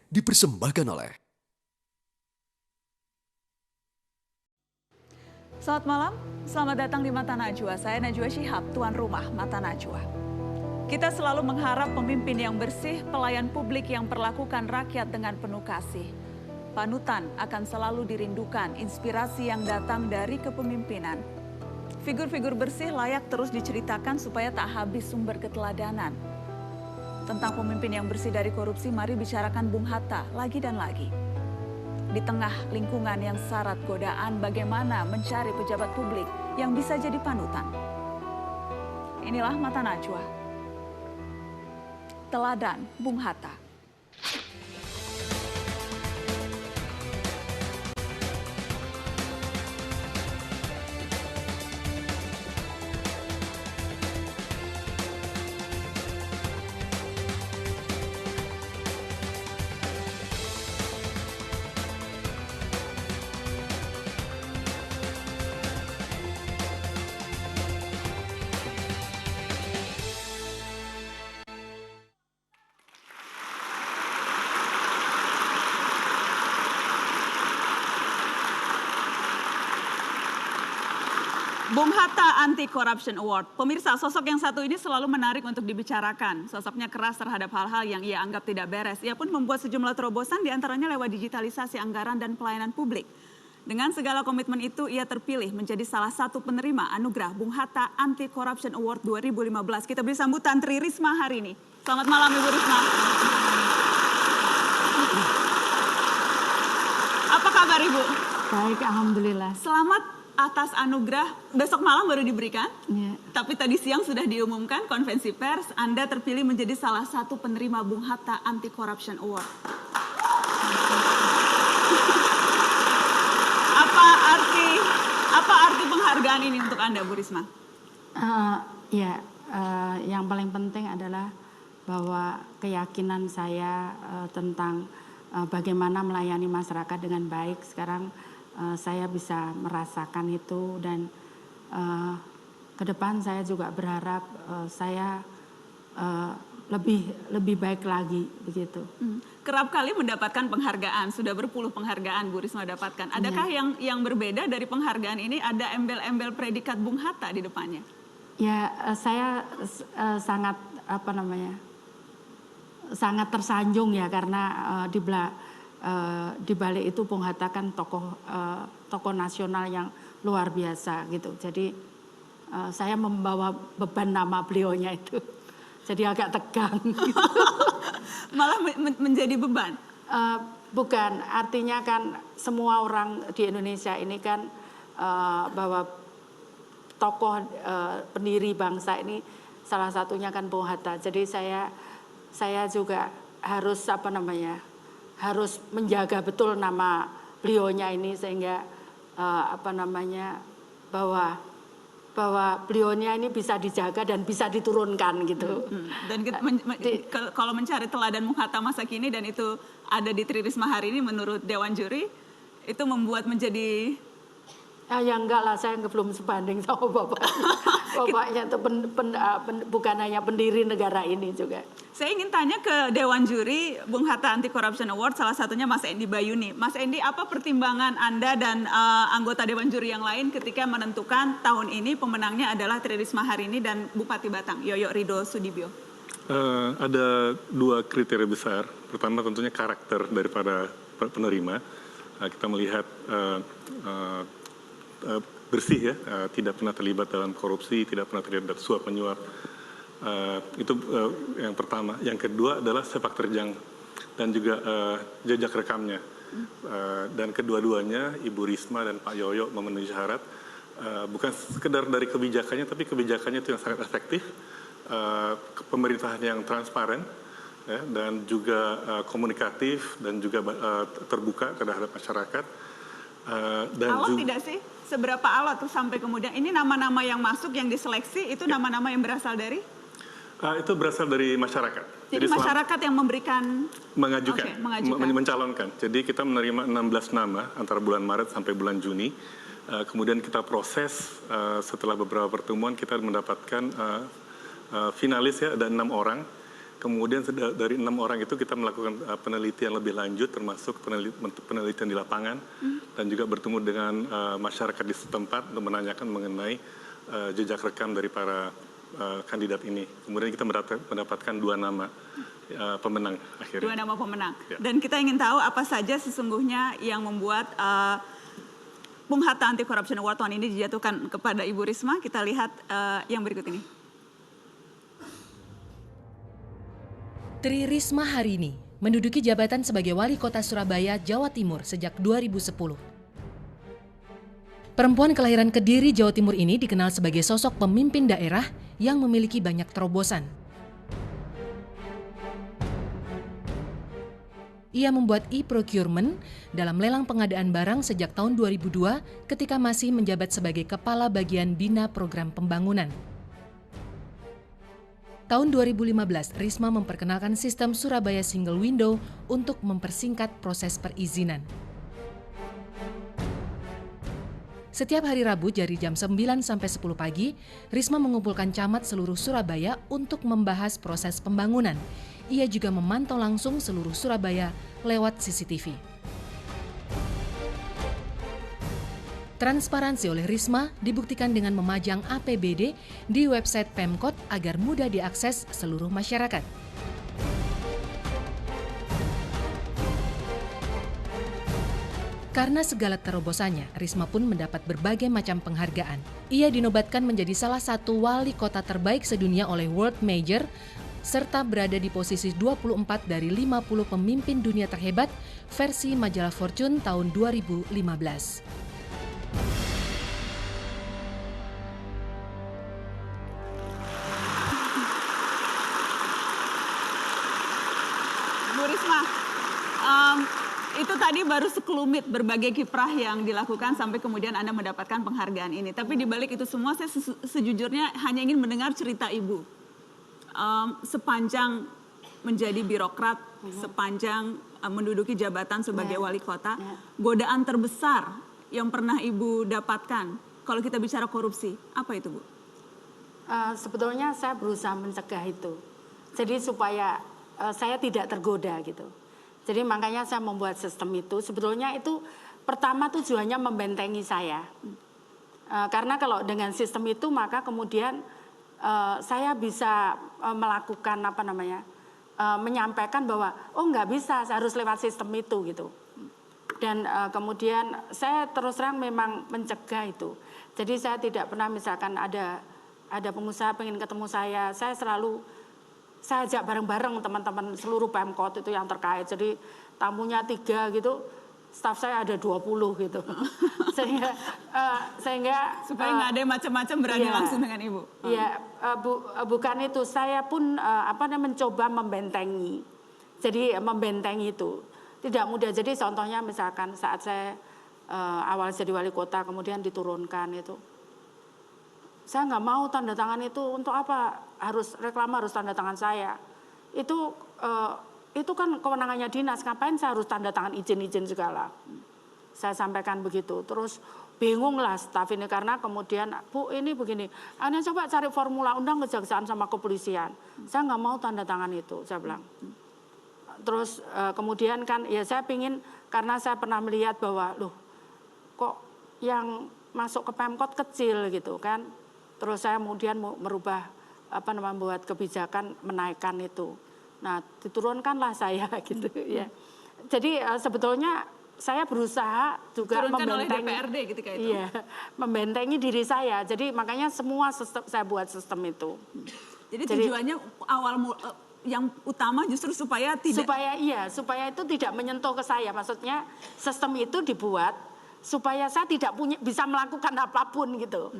dipersembahkan oleh Selamat malam, selamat datang di Mata Najwa. Saya Najwa Shihab, tuan rumah Mata Najwa. Kita selalu mengharap pemimpin yang bersih, pelayan publik yang perlakukan rakyat dengan penuh kasih. Panutan akan selalu dirindukan, inspirasi yang datang dari kepemimpinan. Figur-figur bersih layak terus diceritakan supaya tak habis sumber keteladanan. Tentang pemimpin yang bersih dari korupsi, mari bicarakan Bung Hatta lagi dan lagi. Di tengah lingkungan yang syarat godaan, bagaimana mencari pejabat publik yang bisa jadi panutan. Inilah Mata Najwa. Teladan Bung Hatta. Bung Hatta Anti-Corruption Award. Pemirsa, sosok yang satu ini selalu menarik untuk dibicarakan. Sosoknya keras terhadap hal-hal yang ia anggap tidak beres. Ia pun membuat sejumlah terobosan, diantaranya lewat digitalisasi anggaran dan pelayanan publik. Dengan segala komitmen itu, ia terpilih menjadi salah satu penerima anugerah Bung Hatta Anti-Corruption Award 2015. Kita beri sambutan Tri Risma hari ini. Selamat malam, Ibu Risma. Apa kabar, Ibu? Baik, alhamdulillah. Selamat atas anugerah, besok malam baru diberikan, tapi tadi siang sudah diumumkan konvensi pers, Anda terpilih menjadi salah satu penerima Bung Hatta Anti-Corruption Award. Apa arti penghargaan ini untuk Anda, Bu Risma? Yang paling penting adalah bahwa keyakinan saya tentang bagaimana melayani masyarakat dengan baik sekarang saya bisa merasakan itu, dan ke depan saya juga berharap saya lebih baik lagi begitu. Kerap kali mendapatkan penghargaan, sudah berpuluh penghargaan Bu Risma dapatkan. Adakah yang berbeda dari penghargaan ini, ada embel-embel predikat Bung Hatta di depannya? Ya, saya sangat sangat tersanjung ya, karena di balik itu Bung Hatta kan tokoh nasional yang luar biasa gitu. Jadi saya membawa beban nama beliaunya itu, jadi agak tegang. Gitu. Malah menjadi beban? Bukan, artinya kan semua orang di Indonesia ini kan bahwa tokoh pendiri bangsa ini salah satunya kan Bung Hatta. Jadi saya juga harus harus menjaga betul nama beliaunya ini, sehingga bahwa beliaunya ini bisa dijaga dan bisa diturunkan gitu. Dan kalau mencari teladan Bung Hatta masa kini dan itu ada di Tri Risma hari ini, menurut Dewan Juri itu membuat menjadi ya enggak lah, saya belum sebanding sama bapaknya itu bukan hanya pendiri negara ini juga. Saya ingin tanya ke Dewan Juri Bung Hatta Anti-Corruption Award, salah satunya Mas Endi Bayuni. Mas Endi, apa pertimbangan Anda dan anggota Dewan Juri yang lain ketika menentukan tahun ini pemenangnya adalah Tri Risma hari ini dan Bupati Batang, Yoyo Rido Sudibyo? Ada dua kriteria besar. Pertama tentunya karakter daripada penerima. Kita melihat bersih ya, tidak pernah terlibat dalam korupsi, tidak pernah terlibat suap menyuap. Itu yang pertama. Yang kedua adalah sepak terjang dan juga jejak rekamnya. Dan kedua-duanya Ibu Risma dan Pak Yoyo memenuhi syarat, bukan sekedar dari kebijakannya, tapi kebijakannya itu yang sangat efektif, pemerintahan yang transparan, ya, dan juga komunikatif dan juga terbuka terhadap masyarakat. Dan alot tidak sih? Seberapa alot tuh sampai kemudian ini nama-nama yang masuk, yang diseleksi itu nama-nama yang berasal dari? Itu berasal dari masyarakat. Jadi masyarakat yang memberikan, mengajukan. Mencalonkan. Jadi kita menerima 16 nama antara bulan Maret sampai bulan Juni. Kemudian kita proses, setelah beberapa pertemuan kita mendapatkan finalis ya, ada 6 orang Kemudian dari 6 orang itu kita melakukan penelitian lebih lanjut, termasuk penelitian di lapangan, dan juga bertemu dengan masyarakat di setempat untuk menanyakan mengenai jejak rekam dari para kandidat ini. Kemudian kita mendapatkan 2 nama pemenang akhirnya. 2 nama pemenang. Ya. Dan kita ingin tahu apa saja sesungguhnya yang membuat Bung Hatta Anti Corruption Award tahun ini dijatuhkan kepada Ibu Risma. Kita lihat yang berikut ini. Tri Risma hari ini menduduki jabatan sebagai Wali Kota Surabaya, Jawa Timur sejak 2010. Perempuan kelahiran Kediri, Jawa Timur ini dikenal sebagai sosok pemimpin daerah yang memiliki banyak terobosan. Ia membuat e-procurement dalam lelang pengadaan barang sejak tahun 2002 ketika masih menjabat sebagai Kepala Bagian Bina Program Pembangunan. Tahun 2015, Risma memperkenalkan sistem Surabaya Single Window untuk mempersingkat proses perizinan. Setiap hari Rabu dari jam 9 sampai 10 pagi, Risma mengumpulkan camat seluruh Surabaya untuk membahas proses pembangunan. Ia juga memantau langsung seluruh Surabaya lewat CCTV. Transparansi oleh Risma dibuktikan dengan memajang APBD di website Pemkot agar mudah diakses seluruh masyarakat. Karena segala terobosannya, Risma pun mendapat berbagai macam penghargaan. Ia dinobatkan menjadi salah satu wali kota terbaik sedunia oleh World Major, serta berada di posisi 24 dari 50 pemimpin dunia terhebat versi majalah Fortune tahun 2015. Bu Risma, itu tadi baru sekelumit berbagai kiprah yang dilakukan sampai kemudian Anda mendapatkan penghargaan ini. Tapi di balik itu semua saya sejujurnya hanya ingin mendengar cerita Ibu. Sepanjang menjadi birokrat, sepanjang menduduki jabatan sebagai wali kota, godaan terbesar yang pernah Ibu dapatkan kalau kita bicara korupsi, apa itu Bu? Sebetulnya saya berusaha mencegah itu. Jadi supaya saya tidak tergoda gitu. Jadi makanya saya membuat sistem itu. Sebetulnya itu pertama tujuannya membentengi saya. Karena kalau dengan sistem itu maka kemudian saya bisa melakukan menyampaikan bahwa nggak bisa, saya harus lewat sistem itu gitu. Dan kemudian saya terus terang memang mencegah itu. Jadi saya tidak pernah misalkan ada pengusaha pengen ketemu saya ajak bareng-bareng teman-teman seluruh Pemkot itu yang terkait. Jadi tamunya 3 gitu, staf saya ada 20 gitu. sehingga supaya nggak ada macam-macam berani langsung dengan Ibu. Iya, bukan itu. Saya pun mencoba membentengi. Jadi membentengi itu tidak mudah. Jadi contohnya misalkan saat saya awal jadi wali kota kemudian diturunkan itu, saya nggak mau tanda tangan itu untuk apa? Reklama harus tanda tangan saya. Itu kan kewenangannya dinas. Ngapain saya harus tanda tangan izin segala? Saya sampaikan begitu. Terus bingung lah staf ini karena kemudian Bu ini begini. Anda coba cari formula undang kejaksaan sama kepolisian. Saya nggak mau tanda tangan itu. Saya bilang. Terus kemudian kan ya saya pingin karena saya pernah melihat bahwa loh kok yang masuk ke Pemkot kecil gitu kan. Terus saya kemudian merubah membuat kebijakan menaikkan itu. Nah, diturunkanlah saya gitu ya. Jadi sebetulnya saya berusaha juga membentengi oleh DPRD gitu kayak itu. Iya, membentengi diri saya. Jadi makanya semua saya buat sistem itu. Jadi tujuannya yang utama justru supaya supaya itu tidak menyentuh ke saya. Maksudnya sistem itu dibuat supaya saya tidak bisa melakukan apapun gitu.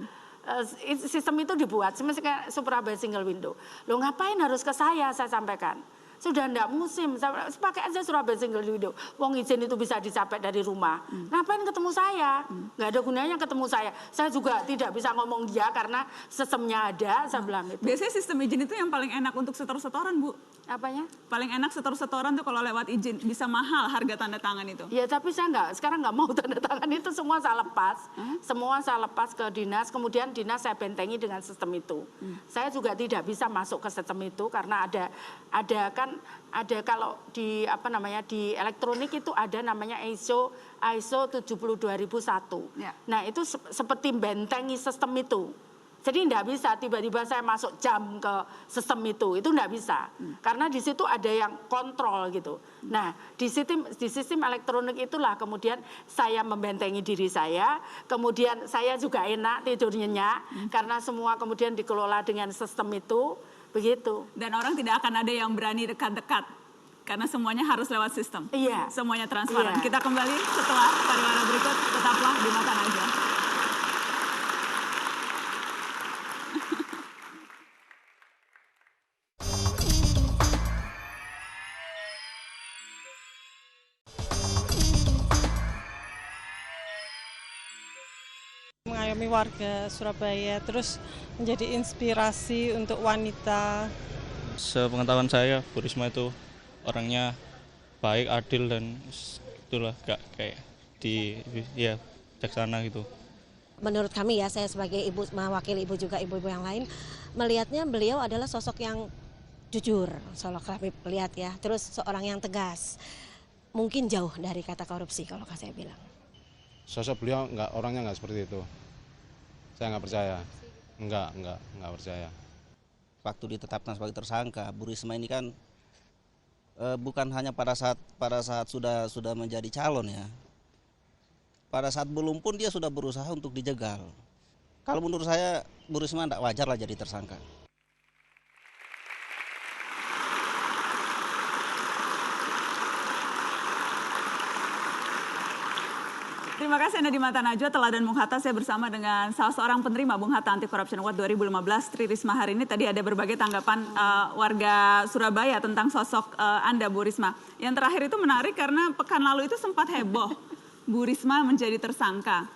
Sistem itu dibuat semestinya Surabaya Single Window. Loh ngapain harus ke saya sampaikan. Sudah enggak musim, pakai aja Surabaya Single Window. Wong izin itu bisa dicapai dari rumah. Ngapain ketemu saya? Nggak ada gunanya ketemu saya. Saya juga tidak bisa ngomong dia karena sistemnya ada, saya bilang itu. Biasanya sistem izin itu yang paling enak untuk setor-setoran, Bu. Apanya? Paling enak setor-setoran tuh kalau lewat izin, bisa mahal harga tanda tangan itu. Ya tapi saya sekarang nggak mau tanda tangan itu, semua saya lepas. Semua saya lepas ke dinas, kemudian dinas saya bentengi dengan sistem itu. Saya juga tidak bisa masuk ke sistem itu karena ada kalau di di elektronik itu ada namanya ISO 72001. Ya. Nah itu seperti bentengi sistem itu. Jadi tidak bisa tiba-tiba saya masuk jam ke sistem itu tidak bisa. Karena di situ ada yang kontrol gitu. Nah, di sistem elektronik itulah kemudian saya membentengi diri saya, kemudian saya juga enak tidur nyenyak karena semua kemudian dikelola dengan sistem itu, begitu. Dan orang tidak akan ada yang berani dekat-dekat karena semuanya harus lewat sistem. Iya. Semuanya transparan. Iya. Kita kembali setelah pariwara berikut, tetaplah di Mata Najwa. Mengayomi warga Surabaya, terus menjadi inspirasi untuk wanita. Sepengetahuan saya, Bu Risma itu orangnya baik, adil, dan itulah gak kayak bijaksana gitu. Menurut kami ya, saya sebagai ibu, mewakili ibu juga ibu-ibu yang lain, melihatnya beliau adalah sosok yang jujur, sosok kami lihat ya, terus seorang yang tegas, mungkin jauh dari kata korupsi kalau saya bilang. Sosok beliau orangnya nggak seperti itu. Saya nggak percaya. Nggak percaya. Waktu ditetapkan sebagai tersangka, Bu Risma ini kan bukan hanya pada saat sudah menjadi calon ya. Pada saat belum pun dia sudah berusaha untuk dijegal. Kalau menurut saya Bu Risma tidak wajar lah jadi tersangka. Terima kasih Anda di Mata Najwa, Teladan Bung Hatta. Saya bersama dengan salah seorang penerima Bung Hatta Anti Corruption Award 2015, Tri Risma hari ini. Tadi ada berbagai tanggapan warga Surabaya tentang sosok Anda, Bu Risma. Yang terakhir itu menarik karena pekan lalu itu sempat heboh. Bu Risma menjadi tersangka.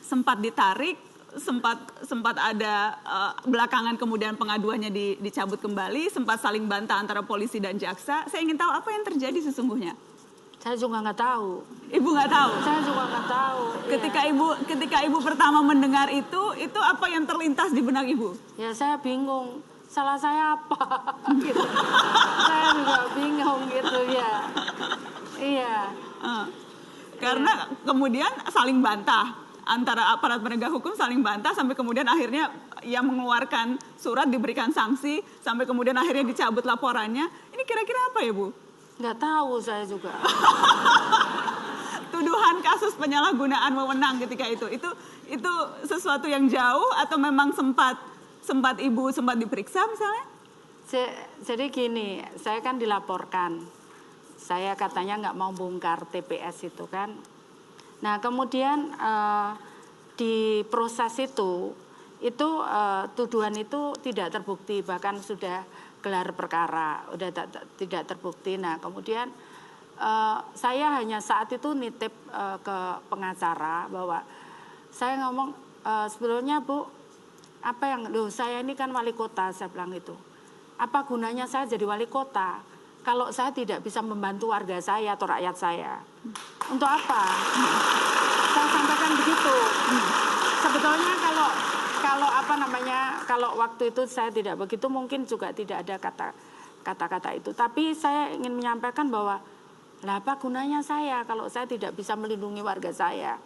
Sempat ditarik, sempat ada belakangan kemudian pengaduannya dicabut kembali, sempat saling bantah antara polisi dan jaksa. Saya ingin tahu apa yang terjadi sesungguhnya. Saya juga nggak tahu. Ibu nggak tahu? Saya juga nggak tahu. Ketika ibu pertama mendengar itu apa yang terlintas di benak ibu? Ya saya bingung. Salah saya apa? Gitu. Saya juga bingung gitu ya. Iya. Karena kemudian saling bantah. Antara aparat penegak hukum saling bantah sampai kemudian akhirnya yang mengeluarkan surat diberikan sanksi sampai kemudian akhirnya dicabut laporannya. Ini kira-kira apa ya Bu? Nggak tahu saya juga. Tuduhan kasus penyalahgunaan wewenang ketika itu sesuatu yang jauh atau memang sempat ibu sempat diperiksa misalnya? Jadi gini, saya kan dilaporkan. Saya katanya nggak mau bongkar TPS itu kan. Nah kemudian di proses itu tuduhan itu tidak terbukti, bahkan sudah gelar perkara, udah tidak terbukti. Nah kemudian saya hanya saat itu nitip ke pengacara bahwa saya ngomong sebelumnya Bu, saya ini kan wali kota, saya bilang itu. Apa gunanya saya jadi wali kota kalau saya tidak bisa membantu warga saya atau rakyat saya? Untuk apa? Saya sampaikan begitu. Sebetulnya kalau waktu itu saya tidak begitu, mungkin juga tidak ada kata-kata itu. Tapi saya ingin menyampaikan bahwa apa gunanya saya kalau saya tidak bisa melindungi warga saya.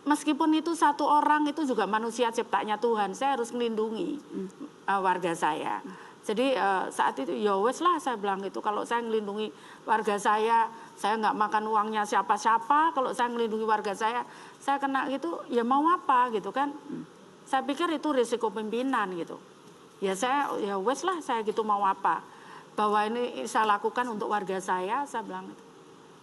Meskipun itu satu orang, itu juga manusia ciptaannya Tuhan. Saya harus melindungi warga saya. Jadi saat itu ya wes lah saya bilang gitu. Kalau saya melindungi warga saya nggak makan uangnya siapa-siapa. Kalau saya melindungi warga saya kena gitu, ya mau apa gitu kan. Saya pikir itu risiko pimpinan gitu. Ya wes lah saya gitu mau apa. Bahwa ini saya lakukan untuk warga saya bilang gitu.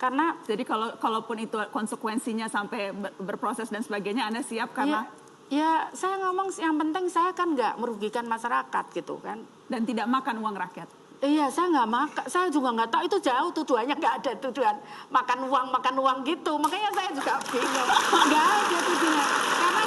Karena jadi kalaupun itu konsekuensinya sampai berproses dan sebagainya, Anda siap karena ya saya ngomong yang penting saya kan nggak merugikan masyarakat gitu kan. Dan tidak makan uang rakyat. Iya, saya nggak makan, saya juga nggak tahu itu jauh tuduhannya, nggak ada tuduhan makan uang gitu. Makanya saya juga bingung, nggak ada tuduhan. Karena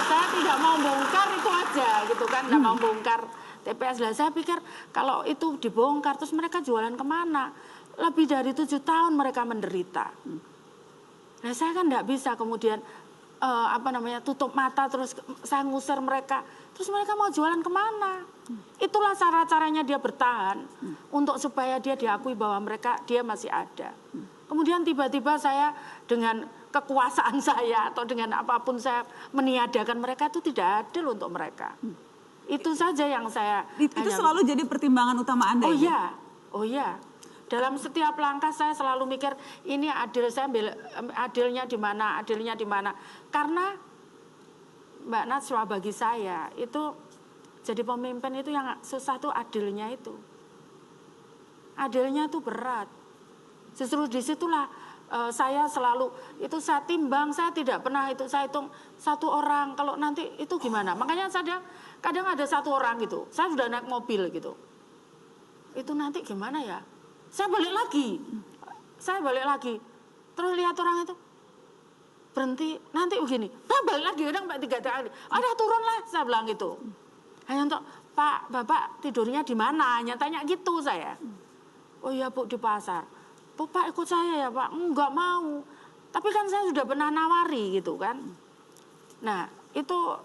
saya tidak mau bongkar itu aja gitu kan, nggak mau bongkar TPS. Lah saya pikir kalau itu dibongkar terus mereka jualan kemana? Lebih dari 7 tahun mereka menderita. Nah saya kan nggak bisa kemudian tutup mata terus saya ngusir mereka. Terus mereka mau jualan kemana? Itulah cara-caranya dia bertahan untuk supaya dia diakui bahwa dia masih ada. Kemudian tiba-tiba saya dengan kekuasaan saya atau dengan apapun saya meniadakan mereka, itu tidak adil untuk mereka. Itu saja yang saya... Itu selalu jadi pertimbangan utama Anda? Oh iya. Dalam setiap langkah saya selalu mikir ini adil, adilnya di mana. Karena Mbak Najwa bagi saya itu jadi pemimpin itu yang susah tuh adilnya itu. Adilnya tuh berat. Justru disitulah saya selalu itu saya timbang, saya tidak pernah itu saya hitung satu orang kalau nanti itu gimana. Makanya kadang ada satu orang gitu, saya sudah naik mobil gitu. Itu nanti gimana ya? Saya balik lagi, terus lihat orang itu berhenti, nanti begini, balik lagi, kadang 3 kali, ada turun lah, saya bilang gitu. Hanya untuk, Pak, Bapak tidurnya di mana? Hanya tanya gitu saya. Oh iya Bu, di pasar. Bu, Pak ikut saya ya Pak, enggak mau. Tapi kan saya sudah pernah nawari gitu kan. Nah itu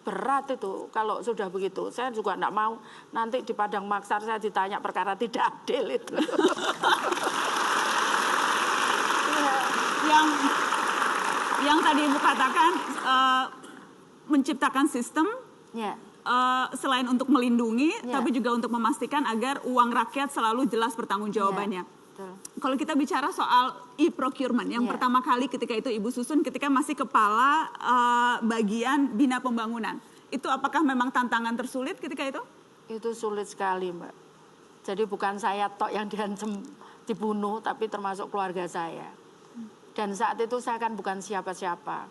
berat itu kalau sudah begitu. Saya juga enggak mau nanti di Padang Maksar saya ditanya perkara tidak adil itu. Yang tadi Ibu katakan menciptakan sistem selain untuk melindungi, tapi juga untuk memastikan agar uang rakyat selalu jelas pertanggungjawabannya. Kalau kita bicara soal e-procurement, yang pertama kali ketika itu Ibu susun ketika masih kepala bagian Bina Pembangunan, itu apakah memang tantangan tersulit ketika itu? Itu sulit sekali Mbak. Jadi bukan saya tok yang diancam dibunuh, tapi termasuk keluarga saya. Dan saat itu saya kan bukan siapa-siapa.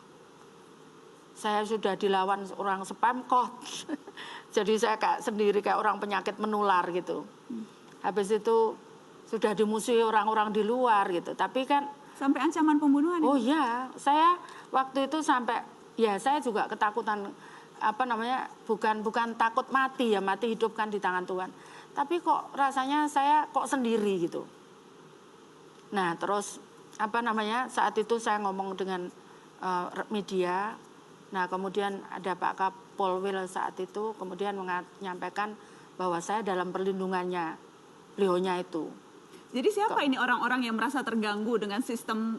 Saya sudah dilawan orang spam code. Jadi saya sendiri kayak orang penyakit menular gitu. Habis itu sudah dimusuhi orang-orang di luar gitu. Tapi kan sampai ancaman pembunuhan. Oh iya, saya waktu itu sampai saya juga ketakutan bukan takut mati ya, mati hidup kan di tangan Tuhan. Tapi kok rasanya saya kok sendiri gitu. Nah, terus saat itu saya ngomong dengan media. Nah, kemudian ada Pak Kapolwil saat itu kemudian menyampaikan bahwa saya dalam perlindungannya beliaunya itu. Jadi siapa ini orang-orang yang merasa terganggu dengan sistem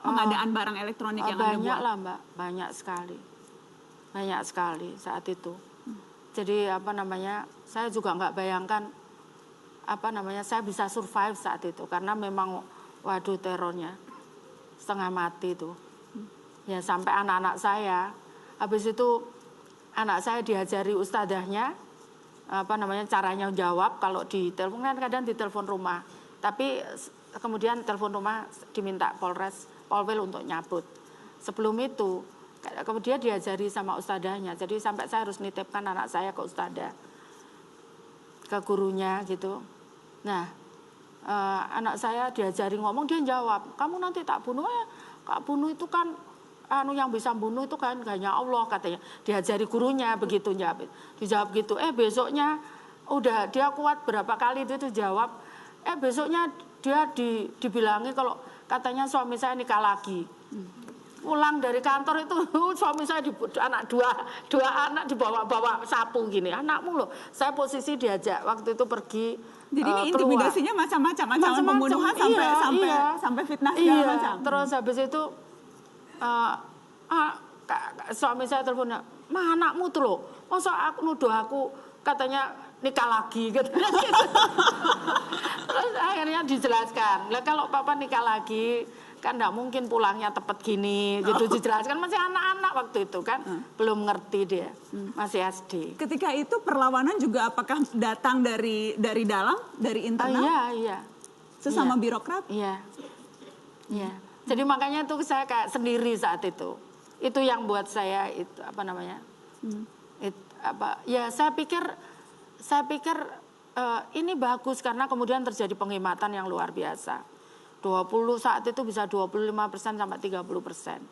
pengadaan barang elektronik yang Anda buat? Banyak lah Mbak, banyak sekali saat itu. Jadi saya juga nggak bayangkan saya bisa survive saat itu karena memang waduh terornya setengah mati itu. Ya sampai anak-anak saya, habis itu anak saya diajari ustadzahnya caranya jawab kalau di telepon kan kadang di telepon rumah. Tapi kemudian telepon rumah diminta Polwil untuk nyabut. Sebelum itu kemudian diajari sama ustadzahnya. Jadi sampai saya harus nitipkan anak saya ke ustadzah, ke gurunya gitu. Nah, anak saya diajari ngomong, dia jawab, kamu nanti tak bunuh kak bunuh itu kan yang bisa bunuh itu kan hanya Allah katanya. Diajari gurunya begitu dijawab gitu. Besoknya udah dia kuat berapa kali itu jawab. Besoknya dia dibilangi kalau katanya suami saya nikah lagi. Pulang dari kantor itu suami saya dua anak dibawa sapu gini. Anakmu loh. Saya posisi diajak waktu itu pergi. Jadi ini intimidasinya macam-macam, ancaman pembunuhan sampai fitnah segala macam. Terus habis itu suami saya telepon, "Ma, anakmu tuh loh, masa aku nuduh aku katanya nikah lagi," gitu. Terus akhirnya dijelaskan, lah kalau papa nikah lagi kan enggak mungkin pulangnya tepat gini, gitu dijelaskan. Masih anak-anak waktu itu kan, belum ngerti dia, masih SD. Ketika itu perlawanan juga apakah datang dari dalam, dari internal? Iya. Sesama birokrat? Iya. Jadi makanya tuh saya kayak sendiri saat itu. Itu yang buat saya itu saya pikir ini bagus karena kemudian terjadi penghematan yang luar biasa. 20 saat itu bisa 25% sampai 30%.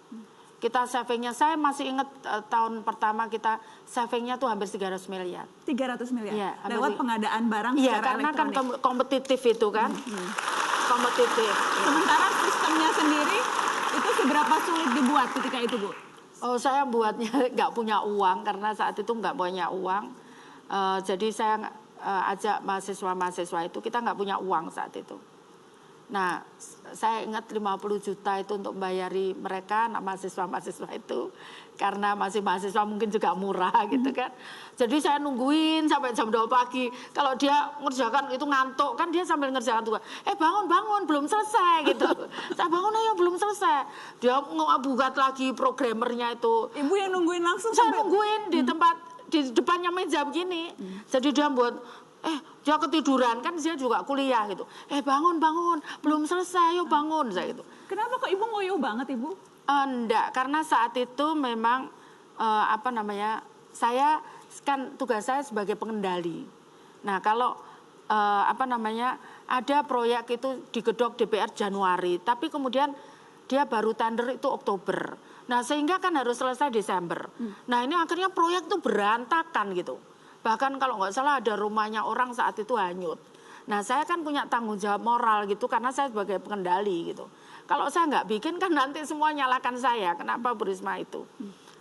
kita savingnya, saya masih ingat tahun pertama kita savingnya tuh hampir 300 miliar. 300 miliar? Iya, lewat pengadaan barang iya, secara karena elektronik. kan kompetitif itu kan. Kompetitif. Sementara sistemnya sendiri itu seberapa sulit dibuat ketika itu, Bu? Oh, saya buatnya nggak punya uang karena saat itu nggak punya uang. Jadi saya ajak mahasiswa-mahasiswa itu, kita nggak punya uang saat itu. Nah, saya ingat 50 juta itu untuk bayari mereka, anak mahasiswa-mahasiswa itu. Karena masih mahasiswa mungkin juga murah gitu kan. Jadi saya nungguin sampai jam 2 pagi. Kalau dia ngerjakan itu ngantuk, kan dia sambil ngerjakan tugas. Bangun, belum selesai gitu. Saya bangun, ayo belum selesai. Dia buat lagi programmernya itu. Ibu yang nungguin langsung? Saya nungguin di tempat, di depannya meja begini. Jadi dia buat, dia ketiduran, kan dia juga kuliah gitu. Bangun, belum selesai, yuk bangun, saya gitu. Kenapa kok Ibu ngoyo banget, Ibu? Enggak, karena saat itu memang saya kan tugas saya sebagai pengendali. Nah, kalau ada proyek itu digedok DPR Januari, tapi kemudian dia baru tender itu Oktober. Nah, sehingga kan harus selesai Desember. Nah, ini akhirnya proyek itu berantakan gitu. Bahkan kalau nggak salah ada rumahnya orang saat itu hanyut. Nah, saya kan punya tanggung jawab moral gitu karena saya sebagai pengendali gitu. Kalau saya nggak bikin kan nanti semua nyalakan saya. Kenapa Bu Risma itu?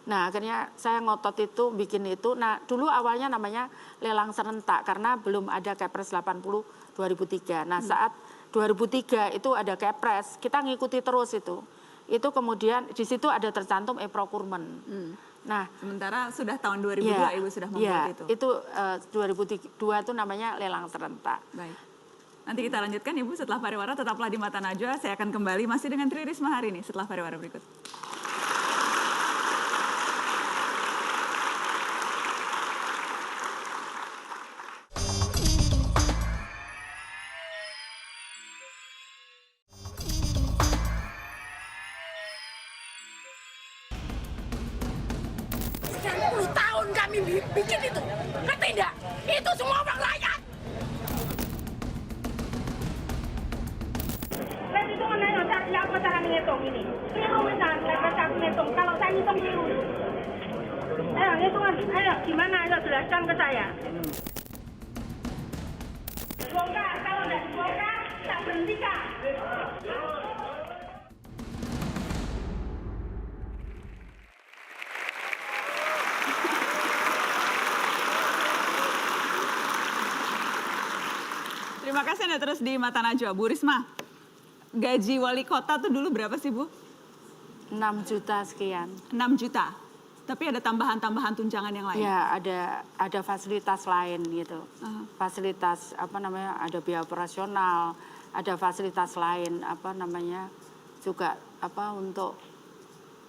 Nah, akhirnya saya ngotot itu, bikin itu. Nah, dulu awalnya namanya lelang serentak karena belum ada Kepres 80 2003. Nah, saat 2003 itu ada Kepres, kita ngikuti terus itu. Itu kemudian di situ ada tercantum e-procurement. Nah, sementara sudah tahun 2002 Ibu sudah membuat itu. Itu 2002 itu namanya lelang serentak. Baik. Nanti kita lanjutkan Ibu setelah pariwara, tetaplah di Mata Najwa. Saya akan kembali masih dengan Tri Risma hari ini setelah pariwara berikut. Bikin itu, ngerti enggak? Itu semua uang rakyat. Lihat itu mana yang siapa cara ngitung ini? Ini komentar, saya ngitung. Kalau saya ngitung dulu. Ayo ngitungan, ayo gimana? Ayo jelaskan ke saya. Bongkar, kalau tidak dibongkar, tak berhentikan. Terima kasih Anda terus di Mata Najwa. Bu Risma, gaji wali kota tuh dulu berapa sih Bu? 6 juta sekian. 6 juta? Tapi ada tambahan-tambahan tunjangan yang lain? Ya, ada fasilitas lain gitu. Fasilitas ada biaya operasional, ada fasilitas lain juga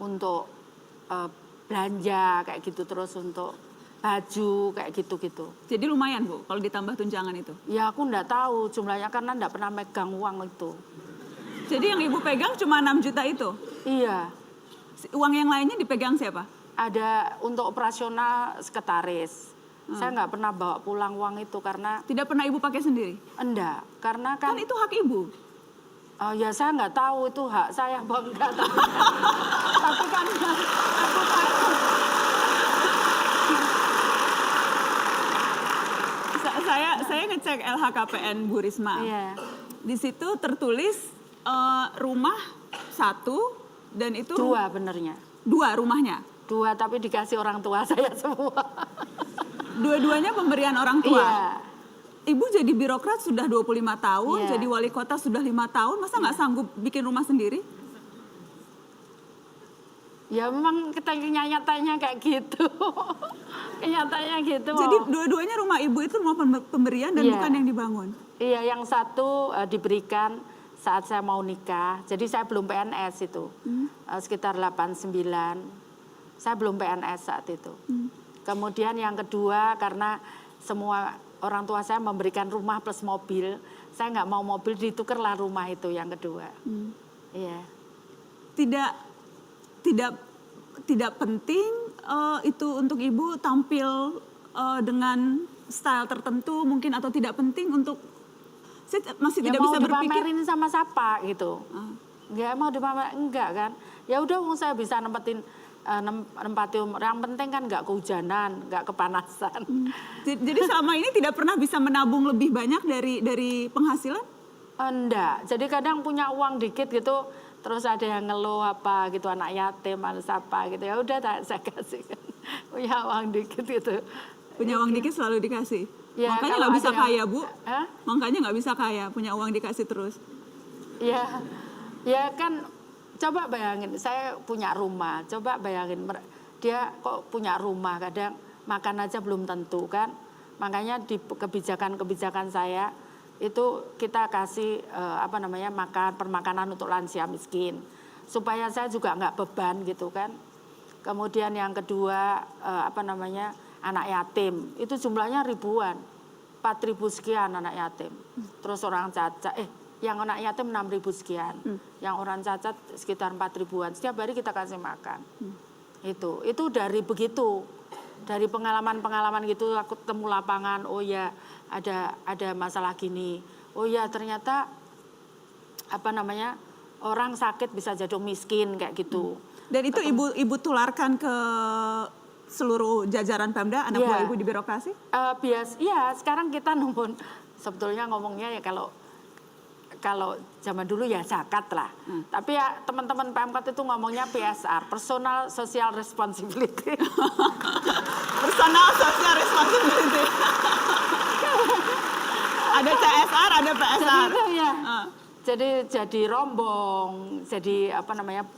untuk belanja kayak gitu, terus untuk baju kayak gitu-gitu. Jadi lumayan Bu kalau ditambah tunjangan itu? Ya aku enggak tahu jumlahnya karena enggak pernah megang uang itu. Jadi yang Ibu pegang cuma 6 juta itu? Iya. Uang yang lainnya dipegang siapa? Ada untuk operasional sekretaris. Saya nggak pernah bawa pulang uang itu karena... Tidak pernah Ibu pakai sendiri? Enggak, karena kan itu hak Ibu? Ya saya nggak tahu itu hak saya apa enggak tahu. Tapi kan aku tahu. Saya ngecek LHKPN Bu Risma. Iya. Di situ tertulis rumah 1 dan itu 2 benernya. 2 rumahnya? 2 tapi dikasih orang tua saya semua. Dua-duanya pemberian orang tua? Iya. Ibu jadi birokrat sudah 25 tahun, iya. Jadi wali kota sudah 5 tahun, masa nggak sanggup bikin rumah sendiri? Ya memang kenyataannya kayak gitu. Kenyataannya gitu. Jadi dua-duanya rumah Ibu itu rumah pemberian dan bukan yang dibangun? Iya, yang satu diberikan saat saya mau nikah. Jadi saya belum PNS itu. Sekitar 89. Saya belum PNS saat itu. Kemudian yang kedua karena semua orang tua saya memberikan rumah plus mobil. Saya nggak mau mobil, ditukerlah rumah itu yang kedua. Iya. Tidak penting itu untuk Ibu tampil dengan style tertentu mungkin, atau tidak penting untuk saya masih tidak bisa berpikir dipamerin sama siapa gitu. Nggak mau dipamerin, enggak kan. Ya udah, saya bisa nempatin yang penting kan nggak kehujanan, nggak kepanasan. Jadi selama ini tidak pernah bisa menabung lebih banyak dari penghasilan? Enggak, jadi kadang punya uang dikit gitu, terus ada yang ngeluh apa gitu, anak yatim, anak apa gitu, ya udah saya kasihkan. Punya uang dikit gitu. Punya uang dikit selalu dikasih? Ya, makanya nggak bisa kaya, Bu. Hah? Makanya nggak bisa kaya, punya uang dikasih terus. Ya kan, coba bayangin, saya punya rumah, coba bayangin dia kok punya rumah, kadang makan aja belum tentu kan. Makanya di kebijakan saya itu kita kasih permakanan untuk lansia miskin, supaya saya juga nggak beban gitu kan. Kemudian yang kedua anak yatim, itu jumlahnya ribuan, 4.000 sekian anak yatim. Terus orang cacat, yang anak yatim 6.000 sekian, yang orang cacat sekitar 4.000-an. Setiap hari kita kasih makan. Itu dari pengalaman-pengalaman gitu, aku ketemu lapangan, oh ya ada masalah gini. Oh ya ternyata orang sakit bisa jadi miskin kayak gitu. Dan itu ibu tularkan ke seluruh jajaran Pemda, anak buah ibu di birokrasi? Sekarang kita numpun sebetulnya ngomongnya ya kalau zaman dulu ya zakat lah. Tapi ya teman-teman Pemkot itu ngomongnya PSR, Personal Social Responsibility. Personal Social Responsibility. Ada CSR, ada PSR. Jadi rombong, jadi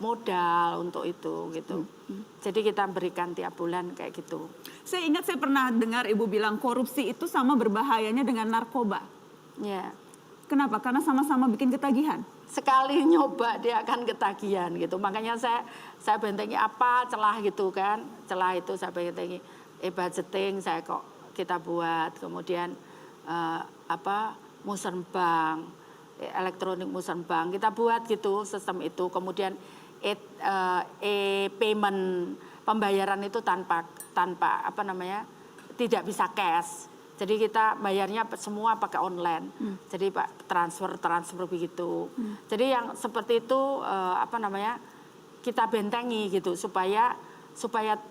modal untuk itu gitu. Jadi kita berikan tiap bulan kayak gitu. Saya ingat saya pernah dengar ibu bilang korupsi itu sama berbahayanya dengan narkoba. Ya. Kenapa? Karena sama-sama bikin ketagihan. Sekali nyoba dia akan ketagihan gitu. Makanya saya bentengi apa celah gitu kan. Celah itu saya bentengi budgeting kita buat. Kemudian musrenbank, elektronik musrenbank kita buat gitu sistem itu. Kemudian payment, pembayaran itu tanpa tidak bisa cash. Jadi kita bayarnya semua pakai online. Jadi transfer begitu. Jadi yang seperti itu kita bentengi gitu supaya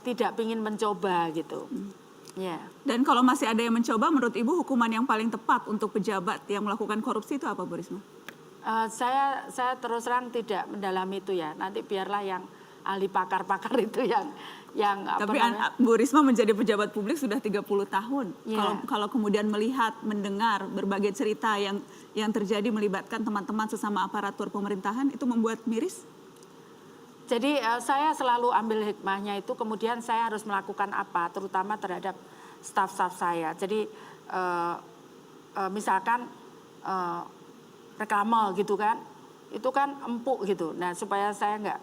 tidak ingin mencoba gitu. Ya. Dan kalau masih ada yang mencoba, menurut Ibu hukuman yang paling tepat untuk pejabat yang melakukan korupsi itu apa, Bu Risma? Saya terus terang tidak mendalami itu ya. Nanti biarlah yang ahli pakar-pakar itu yang tapi Bu Risma menjadi pejabat publik sudah 30 tahun. Yeah. Kalau kemudian melihat, mendengar berbagai cerita yang terjadi melibatkan teman-teman sesama aparatur pemerintahan, itu membuat miris? Jadi saya selalu ambil hikmahnya itu, kemudian saya harus melakukan apa, terutama terhadap staf-staf saya. Jadi misalkan reklame gitu kan, itu kan empuk gitu. Nah supaya saya nggak,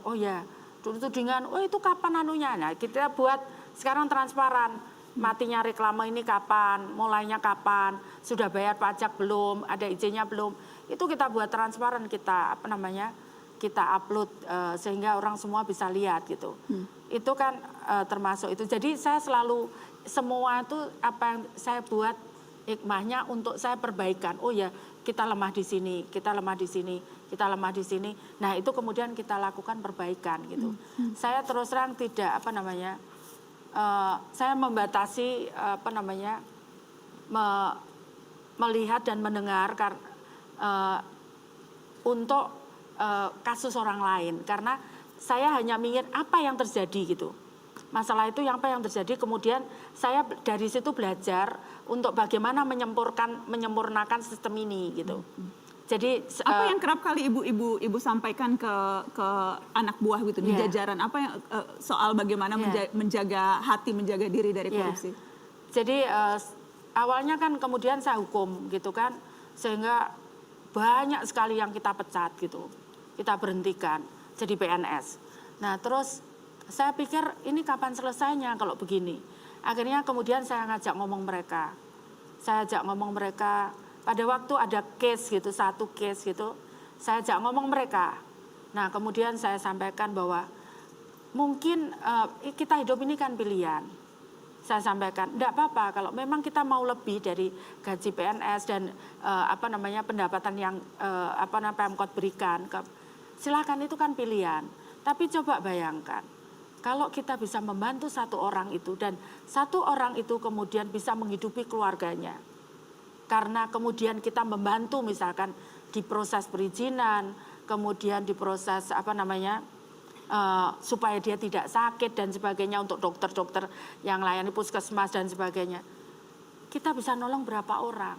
tudingan, itu kapan anunya? Nah, kita buat sekarang transparan. Matinya reklame ini kapan, mulainya kapan, sudah bayar pajak belum, ada izinnya belum. Itu kita buat transparan, kita upload sehingga orang semua bisa lihat gitu. Itu kan termasuk itu. Jadi saya selalu semua itu apa yang saya buat hikmahnya untuk saya perbaikan. Oh ya, kita lemah di sini, kita lemah di sini, kita lemah di sini. Nah, itu kemudian kita lakukan perbaikan gitu. Saya terus terang tidak saya membatasi melihat dan mendengar untuk kasus orang lain, karena saya hanya ingin apa yang terjadi gitu. Masalah itu apa yang terjadi, kemudian saya dari situ belajar untuk bagaimana menyempurnakan sistem ini gitu. Jadi apa yang kerap kali ibu sampaikan ke anak buah gitu di jajaran, apa yang soal bagaimana menjaga hati, menjaga diri dari korupsi? Jadi awalnya kan kemudian saya hukum gitu kan, sehingga banyak sekali yang kita pecat gitu, kita berhentikan jadi PNS. Nah terus saya pikir ini kapan selesainya kalau begini. Akhirnya kemudian saya ngajak ngomong mereka. Pada waktu ada satu case gitu, saya ajak ngomong mereka. Nah kemudian saya sampaikan bahwa mungkin kita hidup ini kan pilihan. Saya sampaikan, enggak apa-apa kalau memang kita mau lebih dari gaji PNS dan pendapatan yang Pemkot berikan. Silakan, itu kan pilihan. Tapi coba bayangkan, kalau kita bisa membantu satu orang itu dan satu orang itu kemudian bisa menghidupi keluarganya. Karena kemudian kita membantu misalkan di proses perizinan, kemudian di proses supaya dia tidak sakit dan sebagainya untuk dokter-dokter yang layani puskesmas dan sebagainya. Kita bisa nolong berapa orang?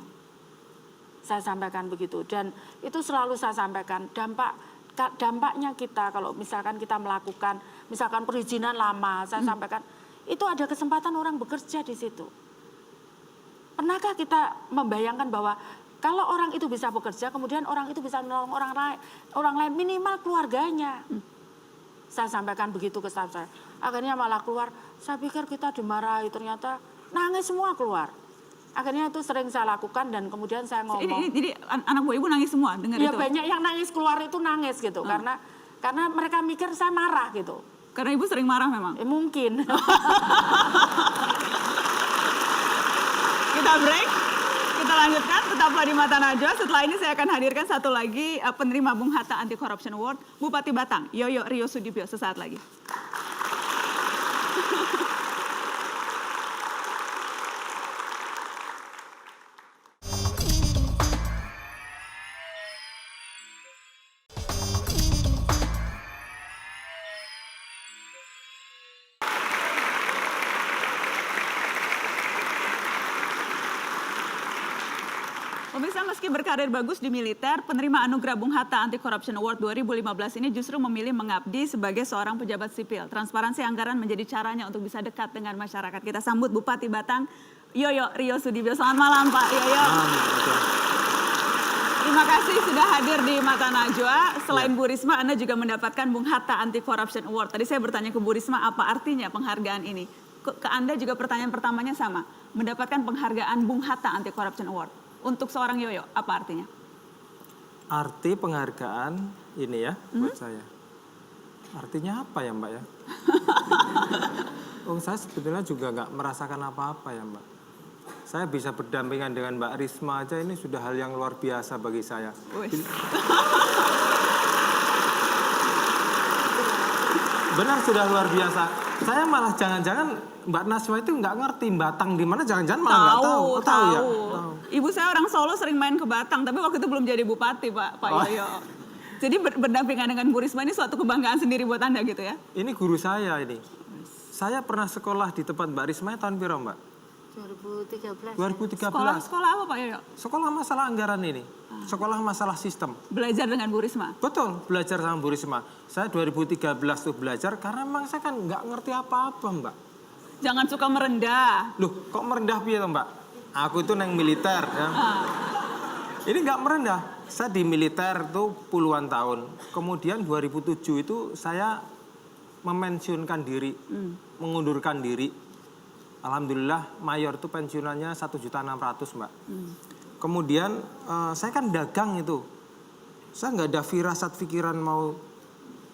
Saya sampaikan begitu dan itu selalu saya sampaikan dampaknya kita kalau misalkan kita melakukan misalkan perizinan lama, saya sampaikan itu ada kesempatan orang bekerja di situ. Pernahkah kita membayangkan bahwa kalau orang itu bisa bekerja, kemudian orang itu bisa menolong orang lain minimal keluarganya. Saya sampaikan begitu ke staf saya. Akhirnya malah keluar, saya pikir kita dimarahi, ternyata nangis semua keluar. Akhirnya itu sering saya lakukan dan kemudian saya ngomong. Jadi anak buah ibu nangis semua dengar ya, itu? Ya banyak yang nangis keluar itu nangis gitu. Karena mereka mikir saya marah gitu. Karena ibu sering marah memang? Mungkin. Kita break, kita lanjutkan. Tetaplah di Mata Najwa. Setelah ini saya akan hadirkan satu lagi penerima Bung Hatta Anti Corruption Award, Bupati Batang, Yoyo Rio Sudibyo, sesaat lagi. Pemirsa, meski berkarir bagus di militer, penerima anugerah Bung Hatta Anti Corruption Award 2015 ini justru memilih mengabdi sebagai seorang pejabat sipil. Transparansi anggaran menjadi caranya untuk bisa dekat dengan masyarakat. Kita sambut Bupati Batang, Yoyo Rio Sudibyo. Selamat malam Pak Yoyo. Terima kasih sudah hadir di Mata Najwa. Selain Bu Risma, Anda juga mendapatkan Bung Hatta Anti Corruption Award. Tadi saya bertanya ke Bu Risma apa artinya penghargaan ini. Ke Anda juga pertanyaan pertamanya sama. Mendapatkan penghargaan Bung Hatta Anti Corruption Award. Untuk seorang Yoyo, apa artinya? Arti penghargaan ini ya buat saya. Artinya apa ya Mbak ya? Saya sebetulnya juga nggak merasakan apa-apa ya Mbak. Saya bisa berdampingan dengan Mbak Risma aja ini sudah hal yang luar biasa bagi saya. Benar sudah luar biasa. Saya malah jangan-jangan Mbak Najwa itu nggak ngerti Batang di mana, jangan-jangan malah nggak tahu. Tahu ya. Ibu saya orang Solo sering main ke Batang, tapi waktu itu belum jadi bupati Pak Yoyo. Jadi berdampingan dengan Bu Risma ini suatu kebanggaan sendiri buat Anda gitu ya? Ini guru saya ini. Saya pernah sekolah di tempat Mbak Risma tahun berapa Mbak? 2013. Sekolah apa Pak Yoyo? Sekolah masalah anggaran ini. Sekolah masalah sistem. Belajar dengan Bu Risma? Betul, belajar sama Bu Risma. Saya 2013 tuh belajar karena memang saya kan nggak ngerti apa-apa Mbak. Jangan suka merendah. Loh, kok merendah piye Mbak? Aku itu neng militer ya. Ini nggak merendah. Saya di militer tuh puluhan tahun. Kemudian 2007 itu saya memensiunkan diri, mengundurkan diri. Alhamdulillah mayor tuh pensiunannya 1.600.000 Mbak. Kemudian saya kan dagang itu. Saya nggak ada firasat pikiran mau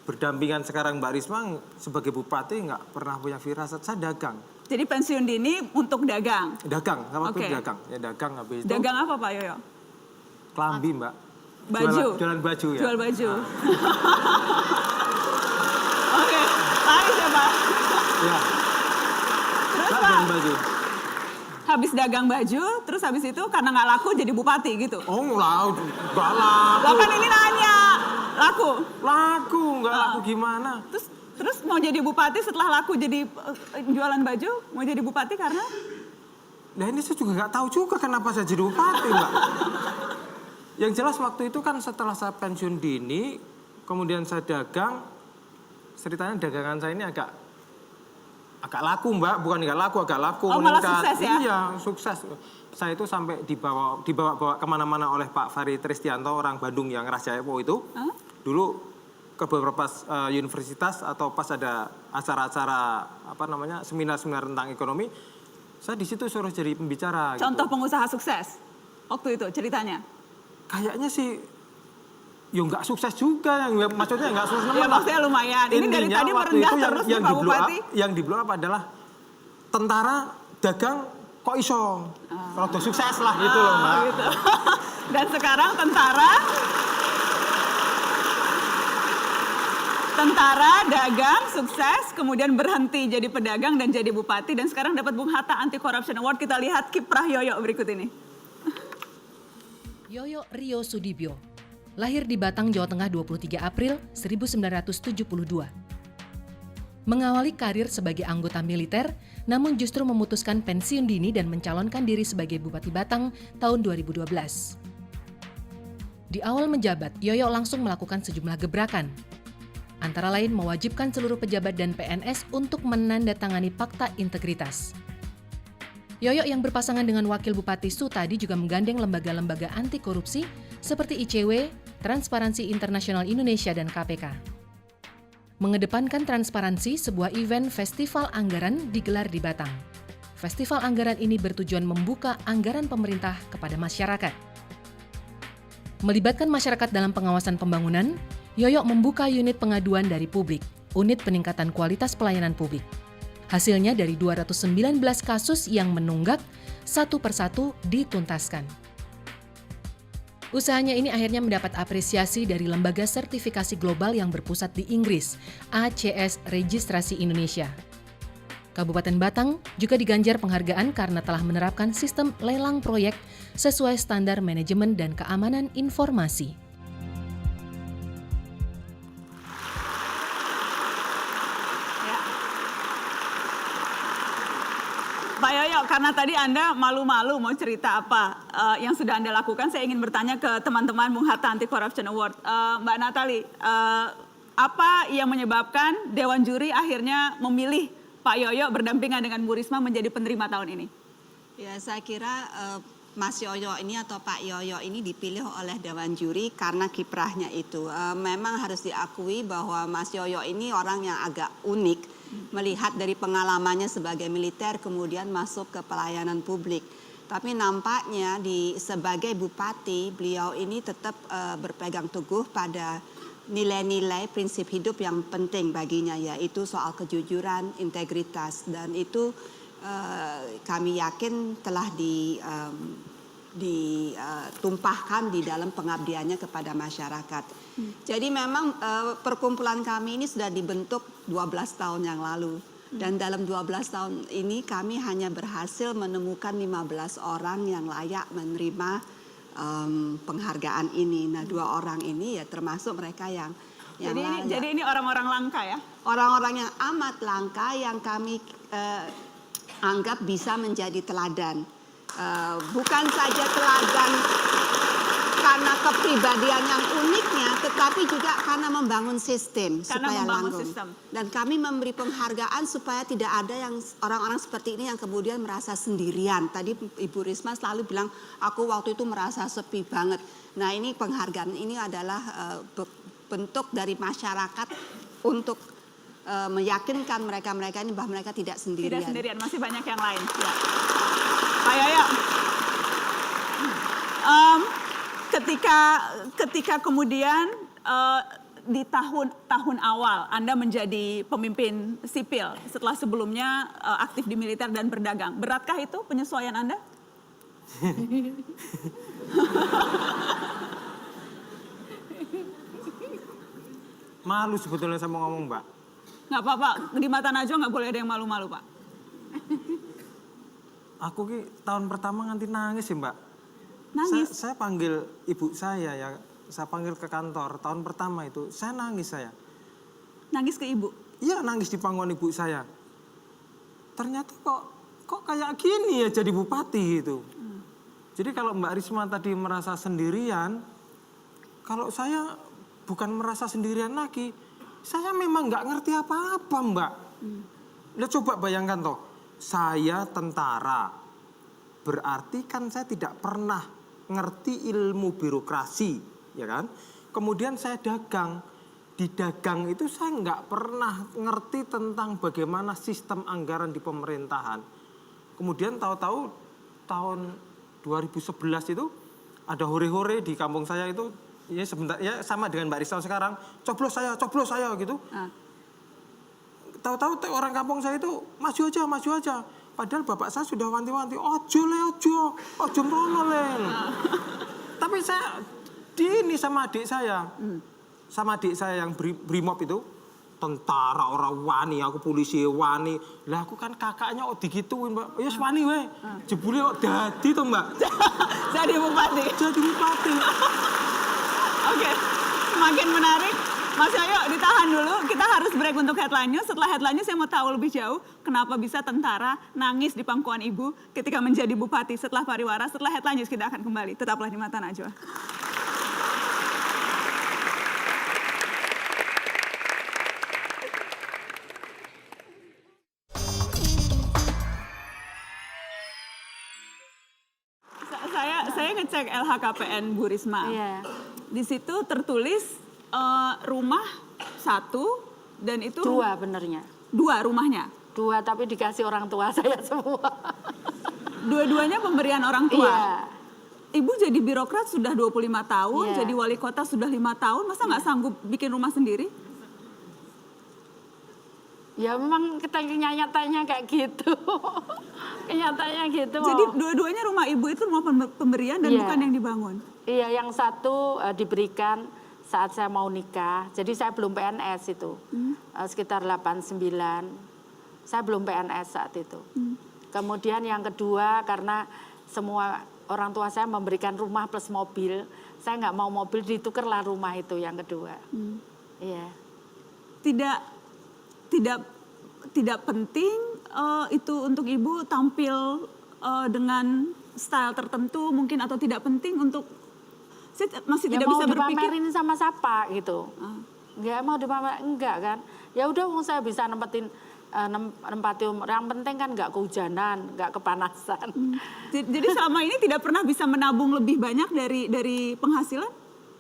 berdampingan sekarang Mbak Risma sebagai bupati, nggak pernah punya firasat. Saya dagang. Jadi pensiun dini untuk dagang? Dagang, sama itu dagang. Ya dagang habis itu. Dagang apa Pak Yoyo? Klambi Mbak. Baju? Jualan baju ya. Jual baju. Oke, laris ya Pak? Ya. Terus Pak, baju. Habis dagang baju, terus habis itu karena nggak laku jadi bupati gitu? Oh nggak laku. Lah kan ini nanya, laku? Laku, nggak laku gimana? Terus mau jadi bupati setelah laku jadi jualan baju, mau jadi bupati karena? Nah ini saya juga nggak tahu juga kenapa saya jadi bupati Mbak. Yang jelas waktu itu kan setelah saya pensiun dini, kemudian saya dagang, ceritanya dagangan saya ini agak laku Mbak, bukan nggak laku, agak laku. Oh malah sukses ya? Iya, sukses. Saya itu sampai dibawa kemana-mana oleh Pak Fari Tristianto, orang Bandung yang Rajaewo itu. Dulu ke beberapa universitas atau pas ada acara-acara seminar-seminar tentang ekonomi, saya di situ suruh jadi pembicara. Contoh gitu. pengusaha sukses waktu itu ceritanya? Kayaknya sih, ya nggak sukses juga, maksudnya nggak sukses. Ya maksudnya lumayan. Ini dari tadi merendah terus nih Pak Bupati. Yang di blow up adalah tentara dagang kok iso. Kalau udah sukses lah gitu loh Mbak. Gitu. Dan sekarang tentara tentara, dagang, sukses, kemudian berhenti jadi pedagang dan jadi bupati, dan sekarang dapat Bung Hatta Anti Corruption Award. Kita lihat kiprah Yoyo berikut ini. Yoyo Ryo Sudibyo, lahir di Batang, Jawa Tengah 23 April 1972. Mengawali karir sebagai anggota militer, namun justru memutuskan pensiun dini dan mencalonkan diri sebagai Bupati Batang tahun 2012. Di awal menjabat, Yoyo langsung melakukan sejumlah gebrakan. Antara lain mewajibkan seluruh pejabat dan PNS untuk menandatangani fakta integritas. Yoyo yang berpasangan dengan Wakil Bupati Sutadi juga menggandeng lembaga-lembaga anti korupsi seperti ICW, Transparansi Internasional Indonesia, dan KPK. Mengedepankan transparansi, sebuah event festival anggaran digelar di Batang. Festival anggaran ini bertujuan membuka anggaran pemerintah kepada masyarakat. Melibatkan masyarakat dalam pengawasan pembangunan, Yoyo membuka unit pengaduan dari publik, unit peningkatan kualitas pelayanan publik. Hasilnya dari 219 kasus yang menunggak, satu persatu dituntaskan. Usahanya ini akhirnya mendapat apresiasi dari lembaga sertifikasi global yang berpusat di Inggris, ACS Registrasi Indonesia. Kabupaten Batang juga diganjar penghargaan karena telah menerapkan sistem lelang proyek sesuai standar manajemen dan keamanan informasi. Pak Yoyo, karena tadi Anda malu-malu mau cerita apa yang sudah Anda lakukan, saya ingin bertanya ke teman-teman Bung Hatta Anti Corruption Award. Mbak Natali, apa yang menyebabkan Dewan Juri akhirnya memilih Pak Yoyo berdampingan dengan Bu Risma menjadi penerima tahun ini? Ya, saya kira Mas Yoyo ini atau Pak Yoyo ini dipilih oleh Dewan Juri karena kiprahnya itu. Memang harus diakui bahwa Mas Yoyo ini orang yang agak unik, melihat dari pengalamannya sebagai militer kemudian masuk ke pelayanan publik. Tapi nampaknya sebagai bupati beliau ini tetap berpegang teguh pada nilai-nilai prinsip hidup yang penting baginya, yaitu soal kejujuran, integritas, dan itu kami yakin telah ditumpahkan di dalam pengabdiannya kepada masyarakat. Jadi memang perkumpulan kami ini sudah dibentuk 12 tahun yang lalu. Dan dalam 12 tahun ini kami hanya berhasil menemukan 15 orang yang layak menerima penghargaan ini. Nah, 2 orang ini ya termasuk mereka yang jadi ini orang-orang langka ya? Orang-orang yang amat langka yang kami anggap bisa menjadi teladan. Bukan saja teladan karena kepribadian yang uniknya, tetapi juga karena membangun sistem supaya langgeng. Dan kami memberi penghargaan supaya tidak ada yang orang-orang seperti ini yang kemudian merasa sendirian. Tadi Ibu Risma selalu bilang, aku waktu itu merasa sepi banget. Nah, ini penghargaan ini adalah bentuk dari masyarakat untuk meyakinkan mereka-mereka ini bahwa mereka tidak sendirian. Tidak sendirian, masih banyak yang lain. Ya. Pak Yoyo, ketika kemudian di tahun awal Anda menjadi pemimpin sipil setelah sebelumnya aktif di militer dan berdagang, beratkah itu penyesuaian Anda? Malu sebetulnya saya mau ngomong, Mbak. Nggak apa-apa, di mata Najwa nggak boleh ada yang malu-malu, Pak. Aku tahun pertama nganti nangis ya, Mbak. Nangis? Saya panggil ibu saya ya, saya panggil ke kantor. Tahun pertama itu saya nangis saya. Nangis ke ibu? Iya, nangis di pangkuan ibu saya. Ternyata kok kayak gini ya jadi bupati gitu. Jadi kalau Mbak Risma tadi merasa sendirian, kalau saya bukan merasa sendirian lagi, saya memang nggak ngerti apa-apa, Mbak. Nah, coba bayangkan toh, saya tentara, berarti kan saya tidak pernah ngerti ilmu birokrasi, ya kan? Kemudian saya dagang, di dagang itu saya nggak pernah ngerti tentang bagaimana sistem anggaran di pemerintahan. Kemudian tahu-tahu tahun 2011 itu ada hore-hore di kampung saya itu, ya sebentar ya sama dengan Mbak Risma sekarang, coblos saya gitu. Tahu-tahu orang kampung saya itu maju aja. Padahal bapak saya sudah wanti-wanti, ojo merono le. Tapi saya ini sama adik saya yang brimob itu, tentara orang wani, aku polisi wani. Lah aku kan kakaknya kok digituin, Mbak. Ya wani we. Jebule kok dadi to, Mbak. Jadi bupati. Jadi bupati. Oke, semakin menarik. Mas Yoyo, ditahan dulu. Kita harus break untuk headline-nya. Setelah headline-nya saya mau tahu lebih jauh kenapa bisa tentara nangis di pangkuan ibu ketika menjadi bupati setelah pariwara. Setelah headline kita akan kembali. Tetaplah di Mata Najwa. Saya ngecek LHKPN Bu Risma. Iya. Di situ tertulis rumah 1 dan itu 2 benernya. 2 rumahnya. 2 tapi dikasih orang tua saya semua. Dua-duanya pemberian orang tua. Iya. Ibu jadi birokrat sudah 25 tahun, Iya. jadi wali kota sudah 5 tahun, masa nggak sanggup bikin rumah sendiri? Ya memang kita kenyataannya kayak gitu. Kenyataannya gitu. Jadi dua-duanya rumah ibu itu rumah pemberian dan Iya. bukan yang dibangun? Iya, yang satu diberikan saat saya mau nikah. Jadi saya belum PNS itu. Sekitar 89. Saya belum PNS saat itu. Kemudian yang kedua karena semua orang tua saya memberikan rumah plus mobil. Saya nggak mau mobil, ditukerlah rumah itu yang kedua. Iya. Tidak penting itu untuk ibu tampil dengan style tertentu mungkin, atau tidak penting untuk masih ya tidak mau bisa berpikir dipamerin sama siapa gitu. Nggak mau dipamerin, enggak kan. Ya udah saya bisa nempati umur. Yang penting kan nggak kehujanan, nggak kepanasan. Jadi selama ini tidak pernah bisa menabung lebih banyak dari penghasilan?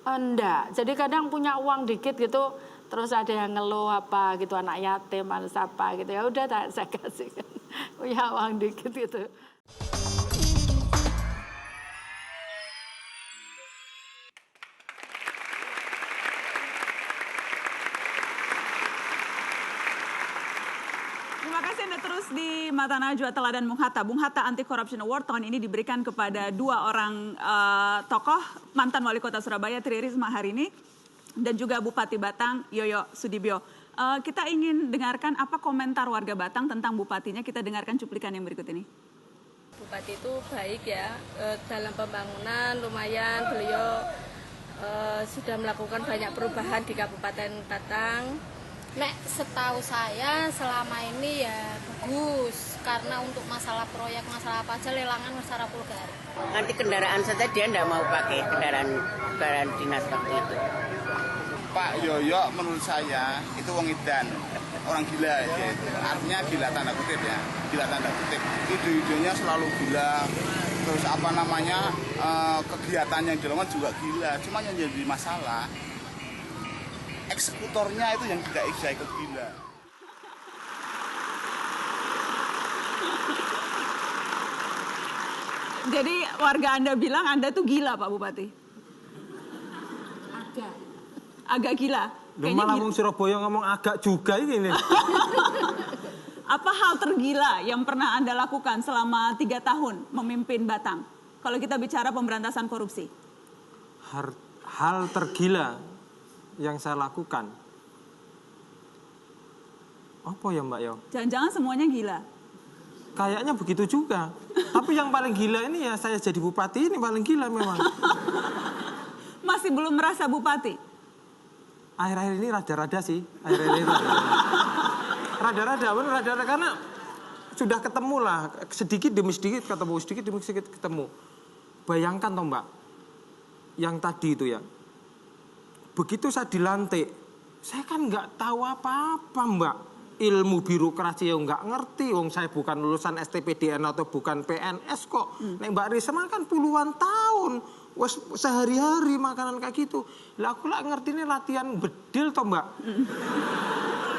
Enggak. Jadi kadang punya uang dikit gitu, terus ada yang ngeluh apa gitu, anak yatim, anak siapa gitu. Ya udah saya kasih punya uang dikit gitu. Terima kasih Anda terus di Mata Najwa Teladan Bung Hatta. Bung Hatta Anti Corruption Award tahun ini diberikan kepada 2 orang tokoh, mantan wali kota Surabaya Tri Risma hari ini dan juga Bupati Batang Yoyo Sudibyo. Kita ingin dengarkan apa komentar warga Batang tentang bupatinya. Kita dengarkan cuplikan yang berikut ini. Bupati itu baik ya, dalam pembangunan lumayan beliau sudah melakukan banyak perubahan di Kabupaten Batang. Nek setahu saya selama ini ya bagus, karena untuk masalah proyek, masalah apa aja lelangan masalah Pulgari. Nanti kendaraan saja dia tidak mau pakai kendaraan dinas waktu itu. Pak Yoyo menurut saya itu wong edan, orang gila dia itu. Artinya gila tanda kutip ya, gila tanda kutip. Ide-idenya selalu gila, terus apa namanya kegiatan yang dilakukan juga gila. Cuma yang jadi masalah eksekutornya itu yang tidak ikut gila. Jadi warga Anda bilang Anda tuh gila Pak Bupati? Agak gila? Malah wong Surabaya ngomong agak juga ini. Apa hal tergila yang pernah Anda lakukan selama 3 tahun memimpin Batang? Kalau kita bicara pemberantasan korupsi. Hal tergila yang saya lakukan. Apa ya Mbak Yo? Jangan-jangan semuanya gila? Kayaknya begitu juga. Tapi yang paling gila ini ya saya jadi bupati ini paling gila memang. Masih belum merasa bupati? Akhir-akhir ini rada-rada sih. Akhir-akhir ini rada-rada karena sudah ketemu lah. Sedikit demi sedikit ketemu, sedikit demi sedikit ketemu. Bayangkan toh Mbak, yang tadi itu ya. Begitu saya dilantik, saya kan nggak tahu apa-apa Mbak. Ilmu birokrasi yang nggak ngerti. Wong saya bukan lulusan STPDN atau bukan PNS kok. Nek Mbak Risma kan puluhan tahun. Wes sehari-hari makanan kayak gitu. Lah aku lah ngerti ini latihan bedil toh Mbak.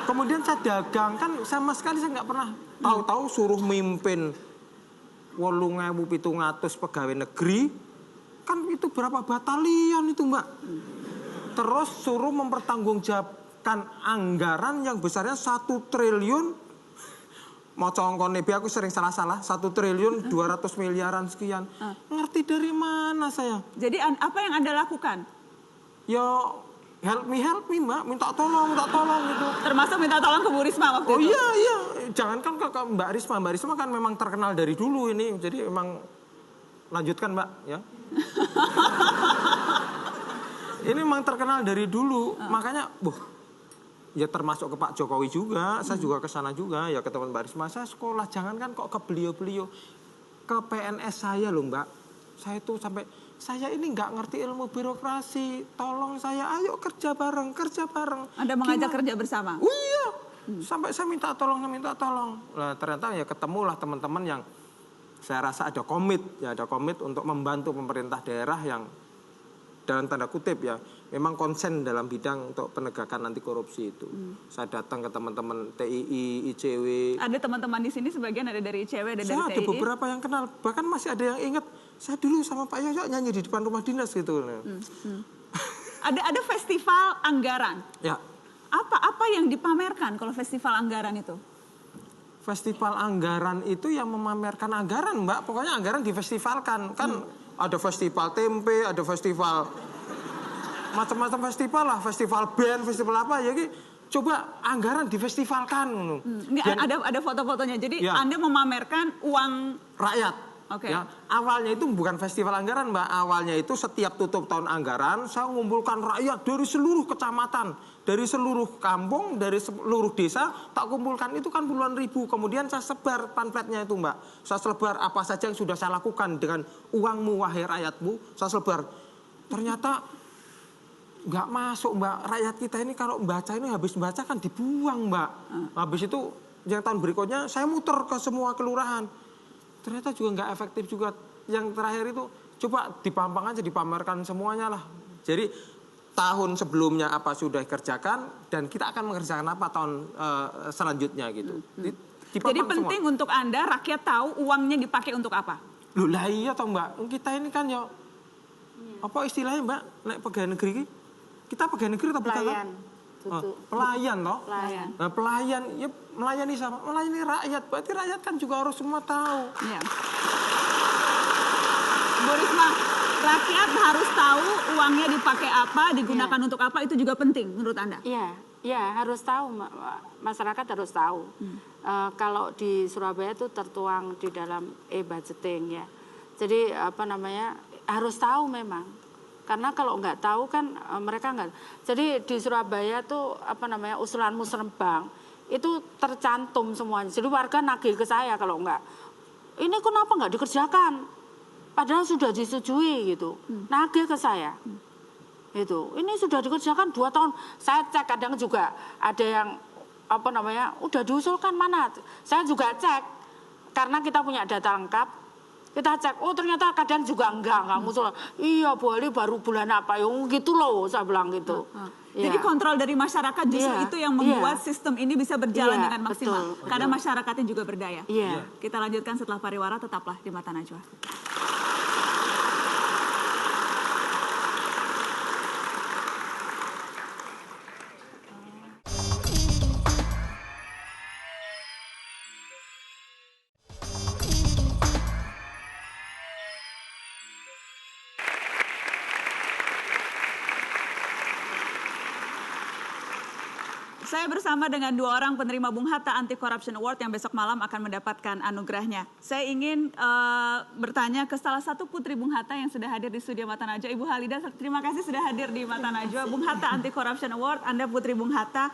Kemudian saya dagang kan sama sekali saya nggak pernah tahu-tahu suruh mimpin 8.700 pegawai negeri. Kan itu berapa batalion itu Mbak. Terus suruh mempertanggungjawabkan anggaran yang besarnya 1 triliun. Mau congkon nebi aku sering salah-salah. 1 triliun 200 miliaran sekian. Ngerti dari mana saya? Jadi apa yang Anda lakukan? Ya help me Mbak, minta tolong gitu. Termasuk minta tolong ke Bu Risma waktu Oh itu? iya, jangankan ke Mbak Risma kan memang terkenal dari dulu ini, jadi emang lanjutkan Mbak ya. Ini memang terkenal dari dulu, makanya ya termasuk ke Pak Jokowi juga, saya juga ke sana juga, ya ke teman Mbak Risma, saya sekolah, jangankan kok ke beliau-beliau, ke PNS saya loh Mbak, saya tuh sampai, saya ini nggak ngerti ilmu birokrasi, tolong saya, ayo kerja bareng. Anda mengajak kerja bersama? Oh iya, sampai saya minta tolong. Nah ternyata ya ketemulah teman-teman yang saya rasa ada komit untuk membantu pemerintah daerah yang dalam tanda kutip ya, memang konsen dalam bidang untuk penegakan anti korupsi itu. Saya datang ke teman-teman TII, ICW. Ada teman-teman di sini sebagian ada dari ICW, ada dari TII. Saya ada beberapa yang kenal, bahkan masih ada yang ingat. Saya dulu sama Pak Yoyo nyanyi di depan rumah dinas gitu. Ada festival anggaran. Ya. Apa yang dipamerkan kalau festival anggaran itu? Festival anggaran itu yang memamerkan anggaran, Mbak. Pokoknya anggaran difestivalkan. Kan ada festival tempe, ada festival macam-macam festival lah, festival band, festival apa ya. Coba anggaran difestivalkan. Ini ada foto-fotonya. Jadi ya, Anda memamerkan uang rakyat. Okay. Ya, awalnya itu bukan festival anggaran Mbak, awalnya itu setiap tutup tahun anggaran saya mengumpulkan rakyat dari seluruh kecamatan, dari seluruh kampung, dari seluruh desa, tak kumpulkan itu kan puluhan ribu, kemudian saya sebar pamfletnya itu Mbak, saya sebar apa saja yang sudah saya lakukan dengan uangmu wahai rakyatmu, saya sebar. Ternyata nggak masuk Mbak, rakyat kita ini kalau baca ini habis baca kan dibuang Mbak, habis itu yang tahun berikutnya saya muter ke semua kelurahan. Ternyata juga nggak efektif juga. Yang terakhir itu coba dipampang aja, dipamerkan semuanya lah. Jadi tahun sebelumnya apa sudah dikerjakan dan kita akan mengerjakan apa tahun selanjutnya gitu. Jadi penting semua. Untuk Anda rakyat tahu uangnya dipakai untuk apa? Loh lah iya toh Mbak. Kita ini kan ya apa istilahnya Mbak, nek pegawai negeri kita pegawai negeri atau pelayan. Pelayan toh. Nah, pelayan ya melayani sama melayani rakyat. Berarti rakyat kan juga harus semua tahu. Iya. Bu Risma, rakyat harus tahu uangnya dipakai apa, digunakan untuk apa, itu juga penting menurut Anda? Iya, harus tahu, masyarakat harus tahu. Kalau di Surabaya itu tertuang di dalam e-budgeting ya. Jadi harus tahu memang. Karena kalau nggak tahu kan mereka nggak. Jadi di Surabaya tuh usulan musrembang itu tercantum semuanya. Jadi warga nagih ke saya kalau nggak. Ini kenapa nggak dikerjakan? Padahal sudah disetujui gitu. Nagih ke saya. Itu. Ini sudah dikerjakan 2 tahun. Saya cek kadang juga ada yang udah diusulkan mana. Saya juga cek karena kita punya data lengkap. Kita cek, oh ternyata kadang juga enggak muncul. Iya, Bu Ali baru bulan apa ya, gitu loh, saya bilang gitu. Jadi kontrol dari masyarakat justru itu yang membuat sistem ini bisa berjalan dengan maksimal. Betul. Karena masyarakatnya juga berdaya. Iya. Kita lanjutkan setelah pariwara, tetaplah di Mata Najwa. Saya bersama dengan 2 orang penerima Bung Hatta Anti Corruption Award yang besok malam akan mendapatkan anugerahnya. Saya ingin bertanya ke salah satu putri Bung Hatta yang sudah hadir di studio Mata Najwa, Ibu Halida. Terima kasih sudah hadir di Mata Najwa. Bung Hatta Anti Corruption Award, Anda putri Bung Hatta.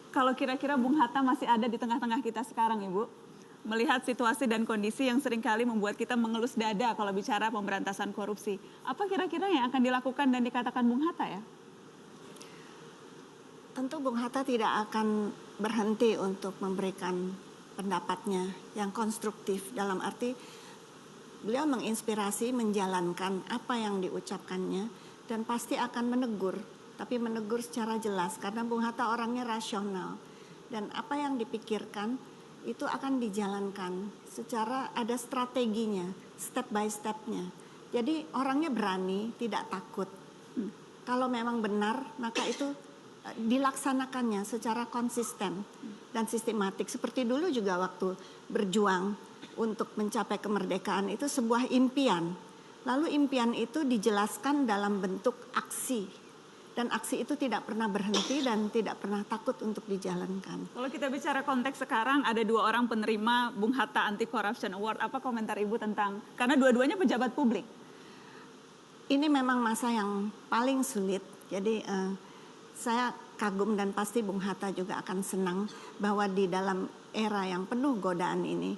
Kalau kira-kira Bung Hatta masih ada di tengah-tengah kita sekarang, Ibu, melihat situasi dan kondisi yang seringkali membuat kita mengelus dada kalau bicara pemberantasan korupsi. Apa kira-kira yang akan dilakukan dan dikatakan Bung Hatta ya? Tentu Bung Hatta tidak akan berhenti untuk memberikan pendapatnya yang konstruktif, dalam arti beliau menginspirasi menjalankan apa yang diucapkannya dan pasti akan menegur, tapi menegur secara jelas karena Bung Hatta orangnya rasional dan apa yang dipikirkan itu akan dijalankan secara ada strateginya, step by stepnya. Jadi orangnya berani, tidak takut. Kalau memang benar maka itu dilaksanakannya secara konsisten dan sistematik. Seperti dulu juga waktu berjuang untuk mencapai kemerdekaan itu sebuah impian. Lalu impian itu dijelaskan dalam bentuk aksi dan aksi itu tidak pernah berhenti dan tidak pernah takut untuk dijalankan. Kalau kita bicara konteks sekarang, ada 2 orang penerima Bung Hatta Anti Corruption Award. Apa komentar Ibu tentang, karena dua-duanya pejabat publik? Ini memang masa yang paling sulit. Jadi saya kagum dan pasti Bung Hatta juga akan senang bahwa di dalam era yang penuh godaan ini,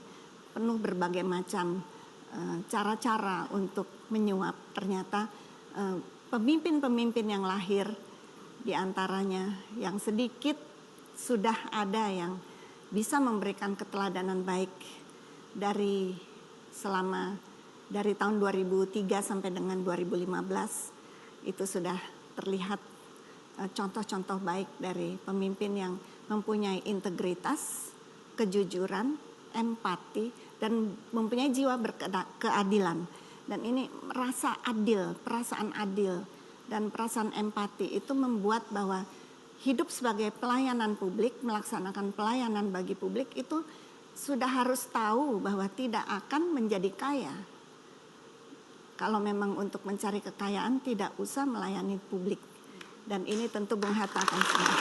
penuh berbagai macam cara-cara untuk menyuap, ternyata pemimpin-pemimpin yang lahir, di antaranya yang sedikit sudah ada yang bisa memberikan keteladanan baik dari tahun 2003 sampai dengan 2015, itu sudah terlihat contoh-contoh baik dari pemimpin yang mempunyai integritas, kejujuran, empati, dan mempunyai jiwa berkeadilan. Dan ini rasa adil, perasaan adil, dan perasaan empati itu membuat bahwa hidup sebagai pelayanan publik, melaksanakan pelayanan bagi publik itu sudah harus tahu bahwa tidak akan menjadi kaya. Kalau memang untuk mencari kekayaan tidak usah melayani publik. Dan ini tentu Bung Hatta akan senang.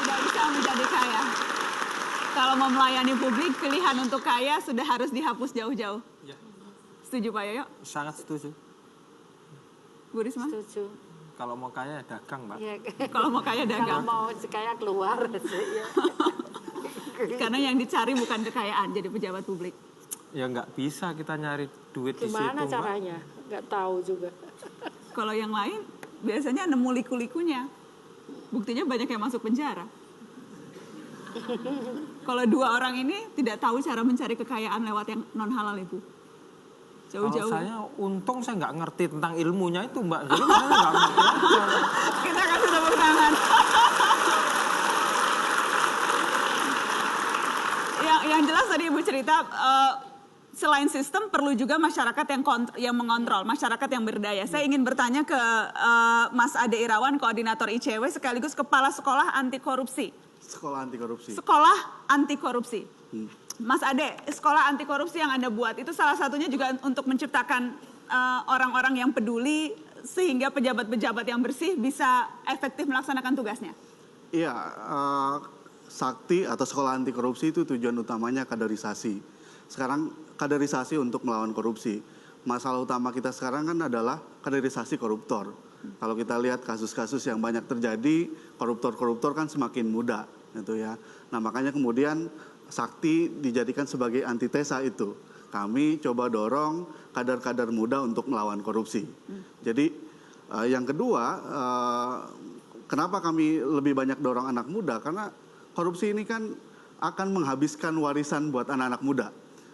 Tidak bisa menjadi kaya. Kalau mau melayani publik, pilihan untuk kaya sudah harus dihapus jauh-jauh. Ya. Setuju Pak Yoyo? Sangat setuju. Bu Risma? Setuju. Kalau mau kaya dagang, Mbak. Ya, kalau mau kaya dagang. Kalau mau kaya keluar. Ya. Karena yang dicari bukan kekayaan jadi pejabat publik. Ya nggak bisa kita nyari duit di situ, Gimana Mbak. caranya? Nggak tahu juga. Kalau yang lain biasanya nemu liku-likunya. Buktinya banyak yang masuk penjara. Kalau 2 orang ini tidak tahu cara mencari kekayaan lewat yang non halal itu. Jauh-jauh. Kalau saya untung saya nggak ngerti tentang ilmunya itu, Mbak. Jadi saya nggak ngerti aja. Kita kasih tepuk tangan. Yang jelas tadi Ibu cerita, selain sistem perlu juga masyarakat yang mengontrol, masyarakat yang berdaya. Saya ingin bertanya ke Mas Ade Irawan, koordinator ICW sekaligus kepala sekolah anti korupsi. Sekolah anti korupsi. Sekolah anti korupsi. Mas Ade, sekolah anti korupsi yang Anda buat itu salah satunya juga untuk menciptakan orang-orang yang peduli sehingga pejabat-pejabat yang bersih bisa efektif melaksanakan tugasnya. Iya, Sakti atau sekolah anti korupsi itu tujuan utamanya kaderisasi. Sekarang kaderisasi untuk melawan korupsi. Masalah utama kita sekarang kan adalah kaderisasi koruptor. Kalau kita lihat kasus-kasus yang banyak terjadi, koruptor-koruptor kan semakin muda, gitu ya. Nah makanya kemudian Sakti dijadikan sebagai antitesa itu. Kami coba dorong kader-kader muda untuk melawan korupsi. Jadi yang kedua, kenapa kami lebih banyak dorong anak muda? Karena korupsi ini kan akan menghabiskan warisan buat anak-anak muda.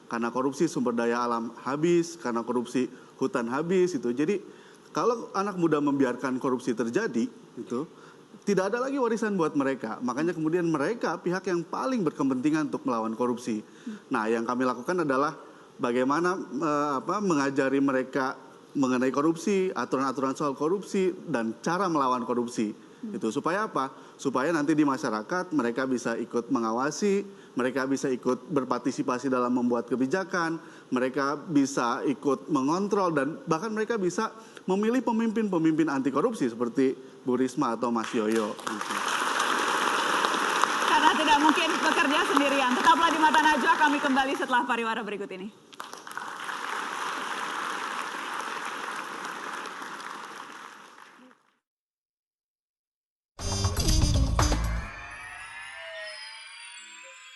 Karena korupsi sumber daya alam habis, karena korupsi hutan habis itu. Jadi kalau anak muda membiarkan korupsi terjadi, itu tidak ada lagi warisan buat mereka. Makanya kemudian mereka pihak yang paling berkepentingan untuk melawan korupsi. Nah, yang kami lakukan adalah bagaimana mengajari mereka mengenai korupsi, aturan-aturan soal korupsi dan cara melawan korupsi. Itu supaya apa? Supaya nanti di masyarakat mereka bisa ikut mengawasi, mereka bisa ikut berpartisipasi dalam membuat kebijakan, mereka bisa ikut mengontrol dan bahkan mereka bisa memilih pemimpin-pemimpin anti korupsi seperti Bu Risma atau Mas Yoyo. Karena tidak mungkin bekerja sendirian. Tetaplah di Mata Najwa, kami kembali setelah pariwara berikut ini.